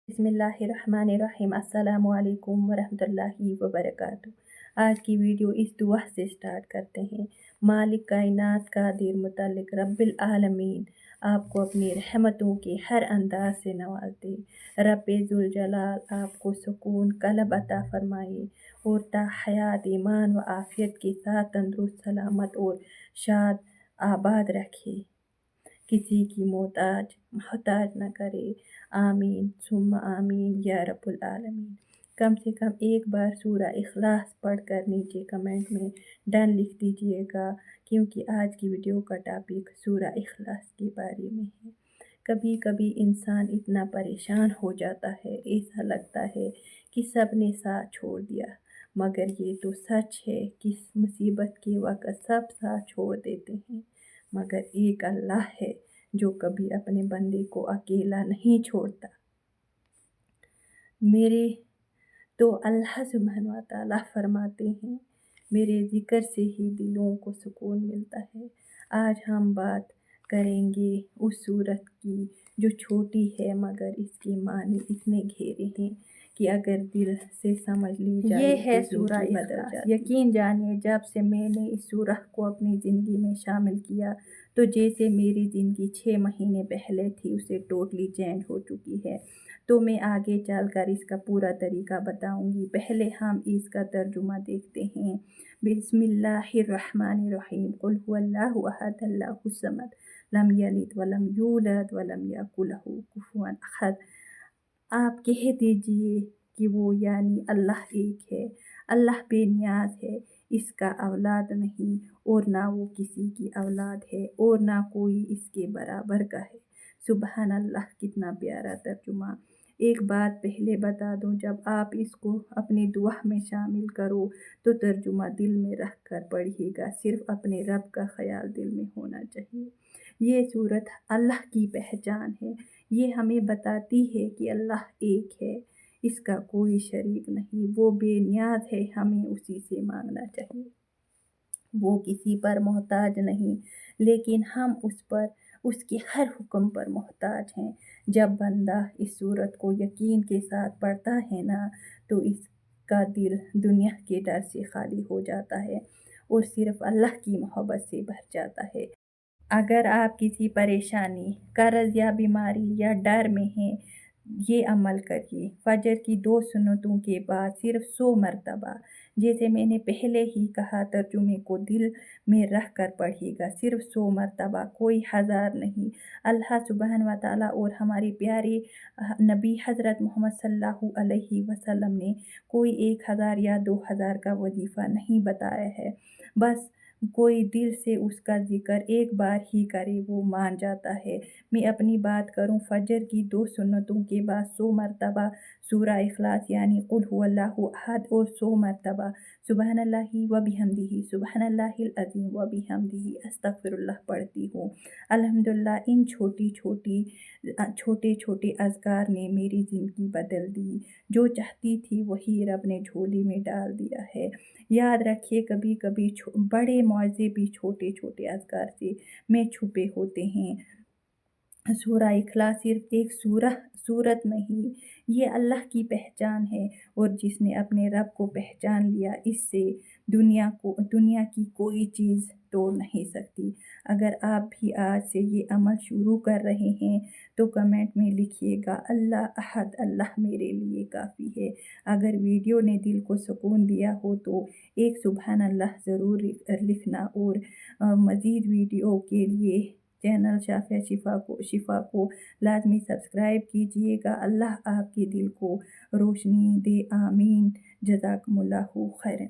बिस्मिल्लाहिर्रहमानिर्रहीम। अस्सलामु अलैकुम वरहमतुल्लाहि वबरकातुहू। आज की वीडियो इस दुआ से स्टार्ट करते हैं। मालिक कायनात कादिर मुतल्लिक रब्बिल आलमीन आपको अपनी रहमतों के हर अंदाज से नवाज दे। रब्बे जुल जलाल आपको सुकून कल्ब अता फरमाए और ता हयात ईमान व आफियत के साथ तंदुरुस्त सलामत और शाद आबाद रखे, किसी की मोहताज न करे। आमीन सुम्मा आमीन या रब्बुल आलमीन। कम से कम एक बार सूरा इखलास पढ़कर नीचे कमेंट में डन लिख दीजिएगा, क्योंकि आज की वीडियो का टॉपिक सूरा इखलास के बारे में है। कभी कभी इंसान इतना परेशान हो जाता है, ऐसा लगता है कि सब ने साथ छोड़ दिया, मगर ये तो सच है कि मुसीबत के वक्त सब साथ छोड़ देते हैं, मगर एक अल्लाह है जो कभी अपने बंदे को अकेला नहीं छोड़ता। मेरे तो अल्लाह सुब्हान व तआला फरमाते हैं, मेरे ज़िक्र से ही दिलों को सुकून मिलता है। आज हम बात करेंगे उस सूरत की जो छोटी है मगर इसके मानी इतने गहरे हैं कि अगर दिल से समझ ली जाए ये है तो सूरा इखलास। यकीन जानिए, जब से मैंने इस सूरत को अपनी ज़िंदगी में शामिल किया तो जैसे मेरी ज़िंदगी 6 महीने पहले थी उसे टोटली चेंज हो चुकी है। तो मैं आगे चलकर इसका पूरा तरीका बताऊंगी। पहले हम इसका तर्जुमा देखते हैं। बिस्मिल्लाहिर्रहमानिर्रहीम। कुल हुवल्लाहु अहद अल्लाहुस समद लम यलिद वलम यूलद वलम यकुल लहू कुफुवन अहद। आप कह दीजिए कि वो यानी अल्लाह एक है, अल्लाह बेनियाज है, इसका औलाद नहीं और ना वो किसी की औलाद है और ना कोई इसके बराबर का है। सुबहान अल्लाह, कितना प्यारा तर्जुमा। एक बात पहले बता दूं, जब आप इसको अपनी दुआ में शामिल करो तो तर्जुमा दिल में रख कर पढ़िएगा। सिर्फ अपने रब का ख्याल दिल में होना चाहिए। ये सूरत अल्लाह की पहचान है। ये हमें बताती है कि अल्लाह एक है, इसका कोई शरीक नहीं, वो बेनियाज है, हमें उसी से मांगना चाहिए। वो किसी पर मोहताज नहीं, लेकिन हम उस पर उसके हर हुक्म पर मोहताज हैं। जब बंदा इस सूरत को यकीन के साथ पढ़ता है ना, तो इसका दिल दुनिया के डर से खाली हो जाता है और सिर्फ अल्लाह की मोहब्बत से भर जाता है। अगर आप किसी परेशानी, कर्ज या बीमारी या डर में हैं, ये अमल करिए। फजर की 2 सुन्नतों के बाद सिर्फ 100 मरतबा, जैसे मैंने पहले ही कहा, तर्जुमे को दिल में रख कर पढ़िएगा। सिर्फ 100 मरतबा, कोई हज़ार नहीं। अल्लाह सुब्हान व तआला और हमारे प्यारे नबी हज़रत मोहम्मद सल्लल्लाहु अलैहि वसल्लम ने कोई 1000 या 2000 का वजीफ़ा नहीं बताया है। बस कोई दिल से उसका जिक्र एक बार ही करे वो मान जाता है। मैं अपनी बात करूं, फजर की 2 सुन्नतों के बाद 100 मरतबा सूरा इखलास यानी कुल हुवल्लाहु अहद और 100 मरतबा सुबहानल्लाहि व बिहम्दिही सुबहानल्लाहिल अज़ीम व बिहम्दिही अस्तगफिरुल्लाह पढ़ती हूँ। अल्हम्दुलिल्लाह, इन छोटे छोटे अज़कार ने मेरी ज़िंदगी बदल दी। जो चाहती थी वही रब ने झोली में डाल दिया है। याद रखिए, कभी कभी बड़े मौज़े भी छोटे छोटे अज़कार से में छुपे होते हैं। सूरा इखलास सिर्फ एक सूरत नहीं, ये अल्लाह की पहचान है, और जिसने अपने रब को पहचान लिया, इससे दुनिया की कोई चीज़ तोड़ नहीं सकती। अगर आप भी आज से ये अमल शुरू कर रहे हैं तो कमेंट में लिखिएगा, अल्लाह अहद, अल्लाह मेरे लिए काफ़ी है। अगर वीडियो ने दिल को सुकून दिया हो तो एक सुबहान अल्लाह ज़रूर लिखना, और मज़ीद वीडियो के लिए चैनल शाफ़िया शिफ़ा को लाजमी सब्सक्राइब कीजिएगा। अल्लाह आपके दिल को रोशनी दे। आमीन। जज़ाकुमुल्लाहु खैरन।